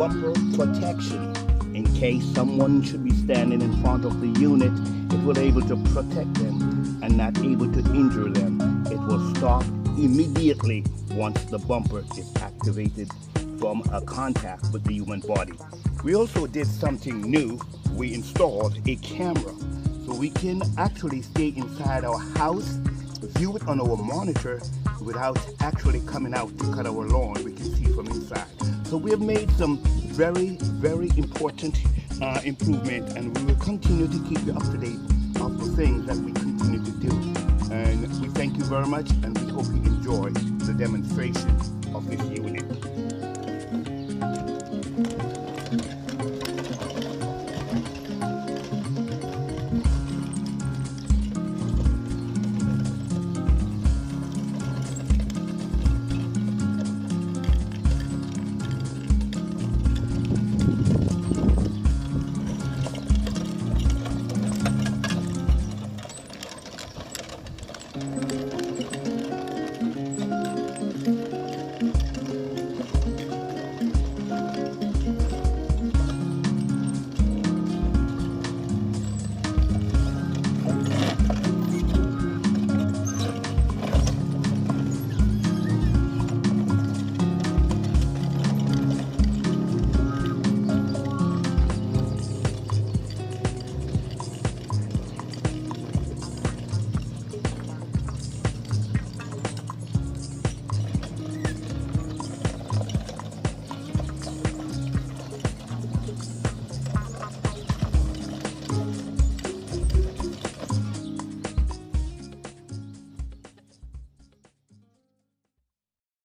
bumper protection. In case someone should be standing in front of the unit, it will able to protect them and not able to injure them. It will stop immediately once the bumper is activated from a contact with the human body. We also did something new. We installed a camera so we can actually stay inside our house, view it on our monitor without actually coming out to cut our lawn. We can see from inside. So we have made some very, very important improvement, and we will continue to keep you up to date of the things that we continue to do. And we thank you very much, and we hope you enjoy the demonstration of this unit.